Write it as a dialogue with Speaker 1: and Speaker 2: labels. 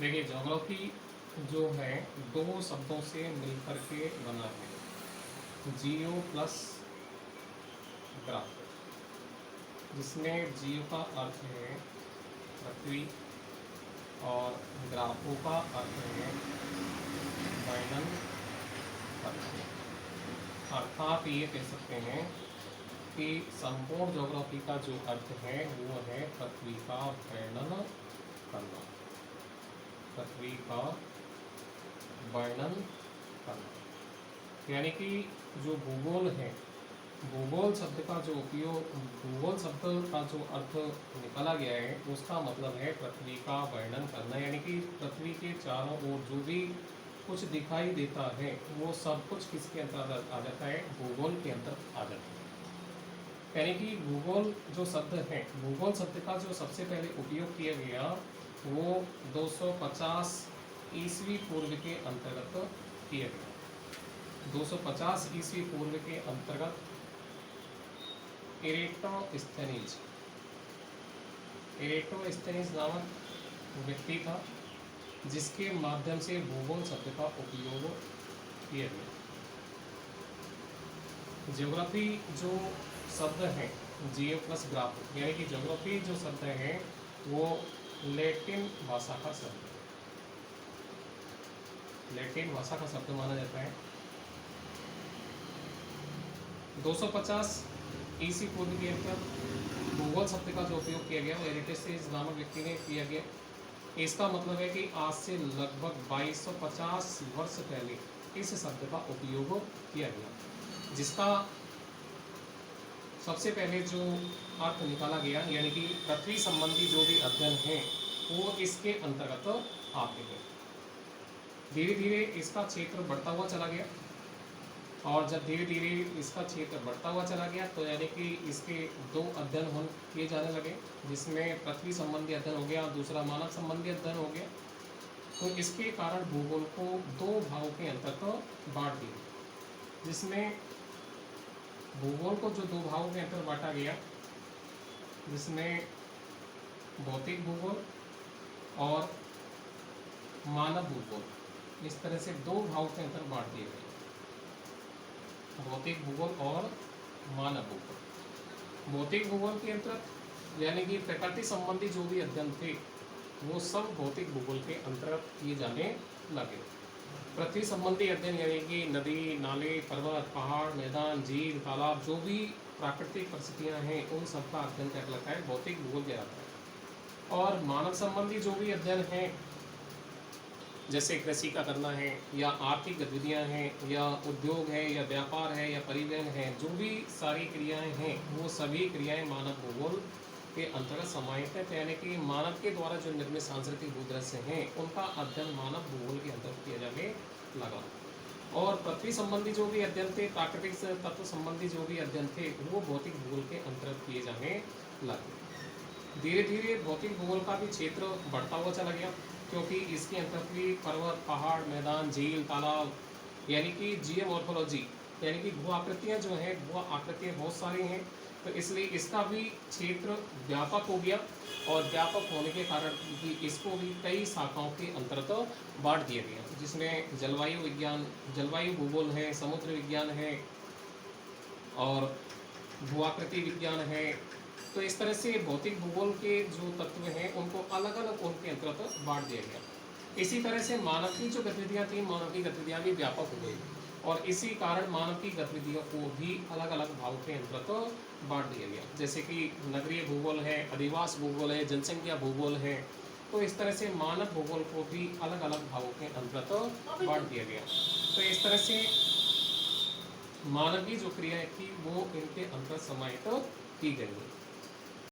Speaker 1: देखिए ज्योग्राफी जो है दो शब्दों से मिलकर के बना है, जियो प्लस ग्राफ, जिसमें जियो का अर्थ है पृथ्वी और ग्राफों का अर्थ है वर्णन करना। अर्थात ये कह सकते हैं कि संपूर्ण ज्योग्राफी का जो अर्थ है वो है पृथ्वी का वर्णन करना, पृथ्वी का वर्णन करना। यानी कि जो भूगोल है, भूगोल शब्द का जो उपयोग, भूगोल शब्द का जो अर्थ निकाला गया है उसका मतलब है पृथ्वी का वर्णन करना। यानी कि पृथ्वी के चारों ओर जो भी कुछ दिखाई देता है वो सब कुछ किसके अंतर्गत आ जाता है, भूगोल के अंतर्गत आ जाता है। यानी कि भूगोल जो शब्द है, भूगोल शब्द का जो सबसे पहले उपयोग किया गया वो 250 ईस्वी पूर्व के अंतर्गत किया गया। 250 ईस्वी पूर्व के अंतर्गत एरेटोस्थेनीज नामक व्यक्ति था जिसके माध्यम से भूगोल शब्द का उपयोग किया गया। ज्योग्राफी जो शब्द है, जियो प्लस ग्राफ, यानी कि ज्योग्राफी जो शब्द है वो लैटिन भाषा का शब्द है, लैटिन भाषा का शब्द माना जाता है। 250 ईस्वी पूर्व के अंदर भूगोल शब्द का जो उपयोग किया गया वो एरेटोस्थेनीज नामक व्यक्ति ने किया गया। इसका मतलब है कि आज से लगभग 2250 वर्ष पहले इस शब्द का उपयोग किया गया, जिसका सबसे पहले जो अर्थ निकाला गया यानी कि पृथ्वी संबंधी जो भी अध्ययन है वो इसके अंतर्गत आते हैं। धीरे धीरे इसका क्षेत्र बढ़ता हुआ चला गया, और जब धीरे धीरे इसका क्षेत्र बढ़ता हुआ चला गया तो यानी कि इसके दो अध्ययन किए जाने लगे, जिसमें पृथ्वी संबंधी अध्ययन हो गया, दूसरा मानव संबंधी अध्ययन हो गया। तो इसके कारण भूगोल को दो भागों के अंतर्गत बांट दिया, जिसमें भूगोल को जो दो भागों के अंतर्गत बांटा गया, जिसमें भौतिक भूगोल और मानव भूगोल, इस तरह से दो भागों के अंतर्गत बांट दिए गए, भौतिक भूगोल और मानव भूगोल। भौतिक भूगोल के अंतर्गत यानी कि प्रकृति संबंधी जो भी अध्ययन थे वो सब भौतिक भूगोल के अंतर्गत किए जाने लगे। पृथ्वी संबंधी अध्ययन यानी कि नदी, नाले, पर्वत, पहाड़, मैदान, झील, तालाब, जो भी प्राकृतिक परिस्थितियां हैं उन सब का अध्ययन क्या कहलाता है, भौतिक भूगोल कहलाता है। और मानव संबंधी जो भी अध्ययन है, जैसे कृषि का करना है या आर्थिक गतिविधियां हैं या उद्योग है या व्यापार है या परिवहन है, जो भी सारी क्रियाएं हैं वो सभी क्रियाएं मानव भूगोल के अंतर्गत समाहित है। यानी कि मानव के द्वारा जो निर्मित सांस्कृतिक भूदृश्य हैं उनका अध्ययन मानव भूगोल के अंतर्गत किया जाने लगा। और पृथ्वी संबंधी जो भी अध्ययन थे, प्राकृतिक तत्व संबंधी जो भी अध्ययन थे वो भौतिक भूगोल के अंतर्गत किए जाने लगे। धीरे धीरे भौतिक भूगोल का भी क्षेत्र बढ़ता हुआ चला गया, क्योंकि इसके अंतर्गत भी पर्वत, पहाड़, मैदान, झील, तालाब, यानी कि जियोमॉर्फोलॉजी यानी कि भू आकृतियाँ जो हैं, भू आकृतियाँ बहुत सारी हैं, तो इसलिए इसका भी क्षेत्र व्यापक हो गया। और व्यापक होने के कारण कि इसको भी कई शाखाओं के अंतर्गत बांट दिया गया, जिसमें जलवायु विज्ञान, जलवायु भूगोल है, समुद्र विज्ञान है और भू आकृति विज्ञान है। तो इस तरह से भौतिक भूगोल के जो तत्व हैं उनको अलग अलग उनके अंतर्गत बांट दिया गया। इसी तरह से मानव की जो गतिविधियाँ थी, मानव की गतिविधियाँ भी व्यापक हो गई, और इसी कारण मानव की गतिविधियों को भी अलग अलग भागों के अंतर्गत बांट दिया गया। जैसे कि नगरीय भूगोल है, अधिवास भूगोल है, जनसंख्या भूगोल है। तो इस तरह से मानव भूगोल को भी अलग अलग भागों के अंतर्गत बांट दिया गया। तो इस तरह से मानवीय जो क्रियाएं थी वो इनके अंतर्गत समाहित की गई।